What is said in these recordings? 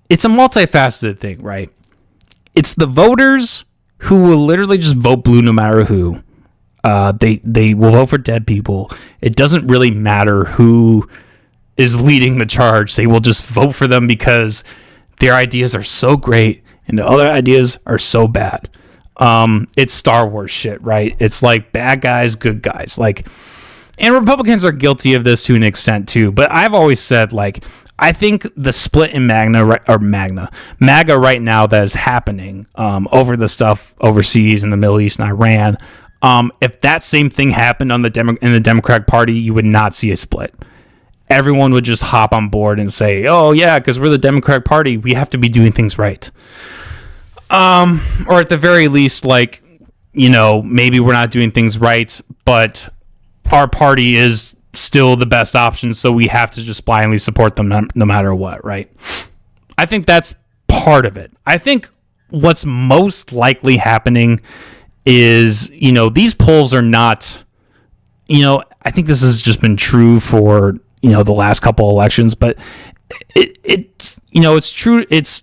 it's a multifaceted thing, right? It's the voters who will literally just vote blue no matter who. They will vote for dead people. It doesn't really matter who is leading the charge. They will just vote for them because their ideas are so great and the other ideas are so bad. It's Star Wars shit, right? It's like bad guys, good guys. Like, and Republicans are guilty of this to an extent too. But I've always said, like, I think the split in MAGA right now that is happening over the stuff overseas in the Middle East and Iran. If that same thing happened in the Democratic Party, you would not see a split. Everyone would just hop on board and say, "Oh yeah, because we're the Democratic Party, we have to be doing things right." Or at the very least, like, maybe we're not doing things right, but our party is still the best option, so we have to just blindly support them no matter what, right? I think that's part of it. I think what's most likely happening is, these polls are not, I think this has just been true for, the last couple elections, but it's true. It's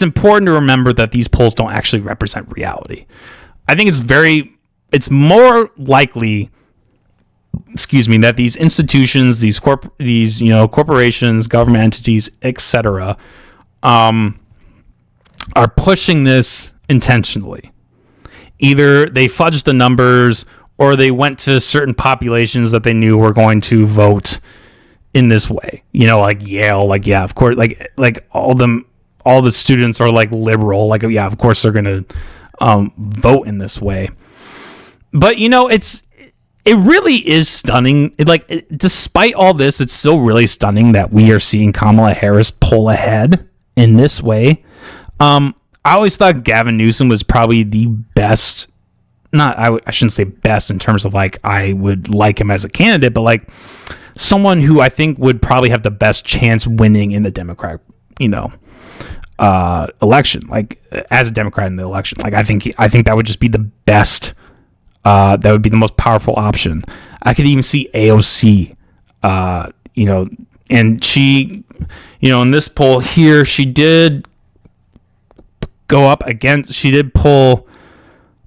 important to remember that these polls don't actually represent reality. I think it's more likely, that these institutions, these corporations, government entities, etc., are pushing this intentionally. Either they fudged the numbers or they went to certain populations that they knew were going to vote in this way. Like Yale, like, yeah, of course, like all the students are like liberal, like, yeah, of course they're going to vote in this way. But it really is stunning. Despite all this, it's still really stunning that we are seeing Kamala Harris pull ahead in this way. I always thought Gavin Newsom was probably the best. I shouldn't say best in terms of like I would like him as a candidate, but like someone who I think would probably have the best chance winning in the Democrat, election. Like as a Democrat in the election, like I think that would just be the best. That would be the most powerful option. I could even see AOC, and she, in this poll here, she did go up against, she did pull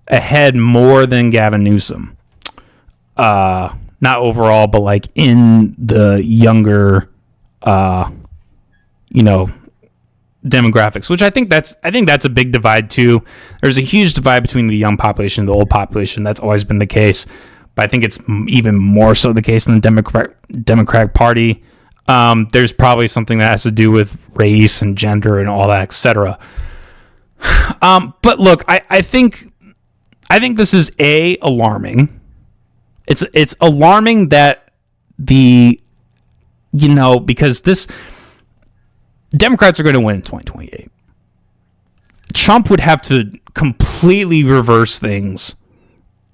ahead more than Gavin Newsom. Not overall, but like in the younger, demographics, which I think that's a big divide too. There's a huge divide between the young population and the old population. That's always been the case, but I think it's even more so the case in the Democratic Party. There's probably something that has to do with race and gender and all that, etc. But look, I think this is alarming. It's alarming that because this Democrats are going to win in 2028. Trump would have to completely reverse things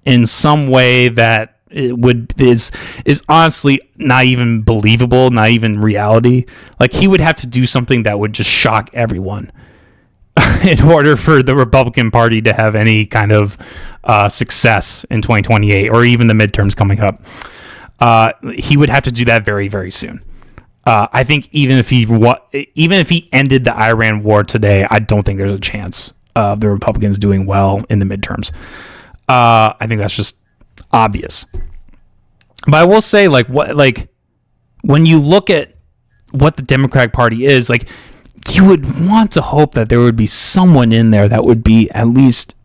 in some way that is honestly not even believable, not even reality. Like he would have to do something that would just shock everyone in order for the Republican Party to have any kind of success in 2028 or even the midterms coming up. He would have to do that very, very soon. I think even if he ended the Iran war today, I don't think there's a chance of the Republicans doing well in the midterms. I think that's just obvious. But I will say, when you look at what the Democratic Party is, like, you would want to hope that there would be someone in there that would be at least,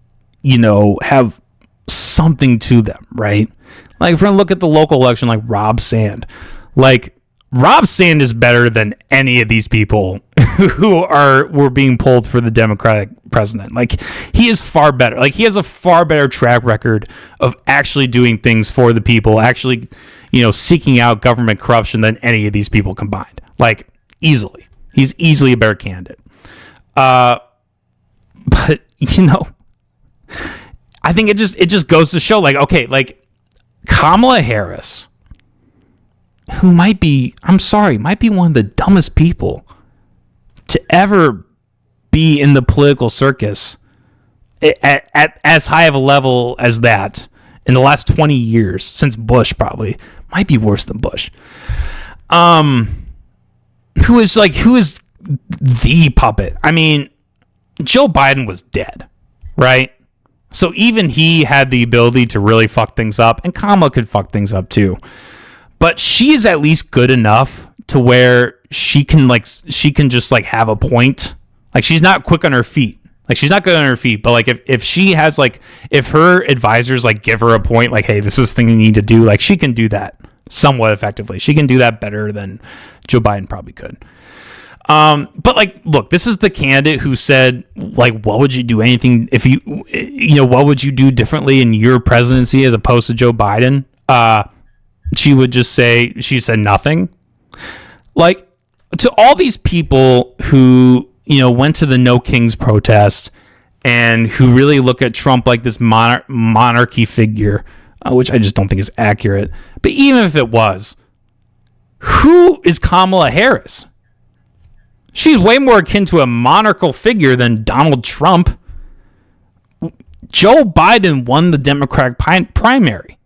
have something to them, right? Like, if we're going to look at the local election, like Rob Sand, Rob Sand is better than any of these people who were being pulled for the Democratic president. Like, he is far better. Like, he has a far better track record of actually doing things for the people, actually, seeking out government corruption than any of these people combined. Like, easily. He's easily a better candidate. But, I think it just goes to show, Kamala Harris, who might be one of the dumbest people to ever be in the political circus at as high of a level as that in the last 20 years, since Bush probably, might be worse than Bush. Who is the puppet. I mean, Joe Biden was dead, right? So even he had the ability to really fuck things up, and Kamala could fuck things up too. But she is at least good enough to where she can just like have a point. Like, she's not quick on her feet. Like, she's not good on her feet, but like if she has like, if her advisors like give her a point, like, hey, this is the thing you need to do, like, she can do that somewhat effectively. She can do that better than Joe Biden probably could. But like, look, this is the candidate who said, like, what would you do anything if what would you do differently in your presidency as opposed to Joe Biden? She would just say, she said nothing. Like, to all these people who, went to the No Kings protest and who really look at Trump like this monarchy figure, which I just don't think is accurate. But even if it was, who is Kamala Harris? She's way more akin to a monarchical figure than Donald Trump. Joe Biden won the Democratic primary,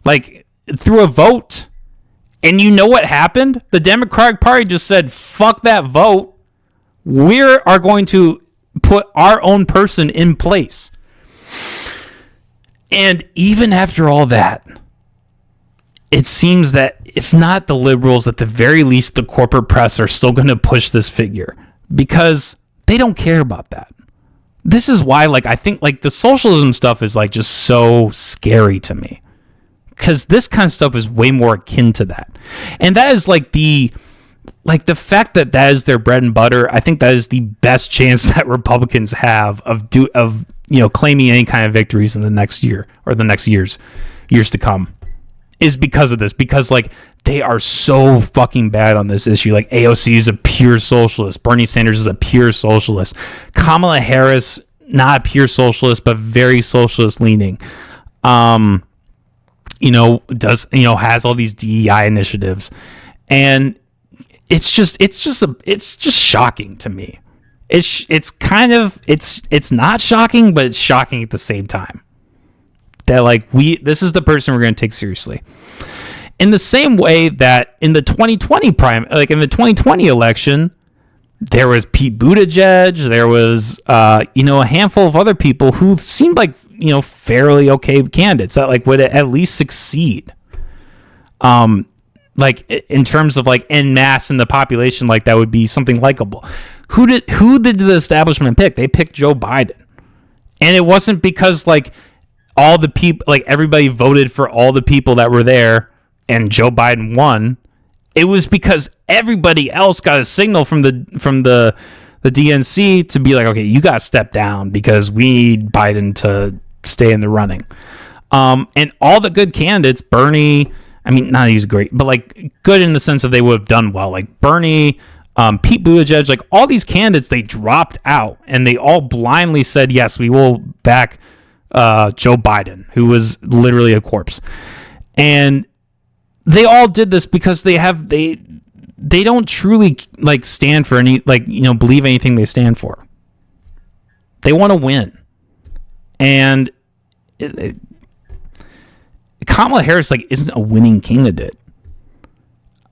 like, through a vote. And you know what happened? The Democratic Party just said, fuck that vote. We are going to put our own person in place. And even after all that, it seems that if not the liberals, at the very least, the corporate press are still going to push this figure because they don't care about that. This is why, like, I think like the socialism stuff is like just so scary to me, because this kind of stuff is way more akin to that. And that is like the fact that is their bread and butter. I think that is the best chance that Republicans have of claiming any kind of victories in the next year or the next years to come, is because of this, because like they are so fucking bad on this issue. Like, AOC is a pure socialist. Bernie Sanders is a pure socialist. Kamala Harris, not a pure socialist, but very socialist leaning. Has all these DEI initiatives, and it's just shocking to me. It's not shocking, but it's shocking at the same time. That like this is the person we're going to take seriously. In the same way that in the 2020 in the 2020 election, there was Pete Buttigieg, there was a handful of other people who seemed like fairly okay candidates that like would at least succeed. Like in terms of like en masse in the population, like that would be something likable. Who did the establishment pick? They picked Joe Biden, and it wasn't because like all the people, like everybody voted for all the people that were there and Joe Biden won. It was because everybody else got a signal from the DNC to be like, okay, you got to step down because we need Biden to stay in the running. And all the good candidates, Bernie, I mean, not he's great, but like good in the sense of they would have done well. Like Bernie, Pete Buttigieg, like all these candidates, they dropped out and they all blindly said, yes, we will back Joe Biden, who was literally a corpse. And they all did this because they don't truly like stand for any, like, believe anything they stand for. They want to win. And Kamala Harris like isn't a winning candidate.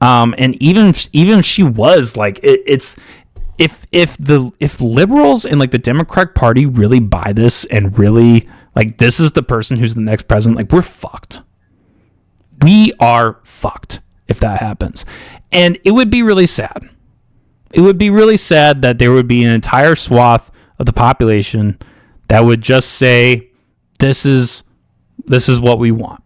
And even if she was, like, it's if liberals and like the Democratic Party really buy this and really like this is the person who's the next president, like we're fucked. We are fucked if that happens. And it would be really sad. It would be really sad that there would be an entire swath of the population that would just say, this is what we want.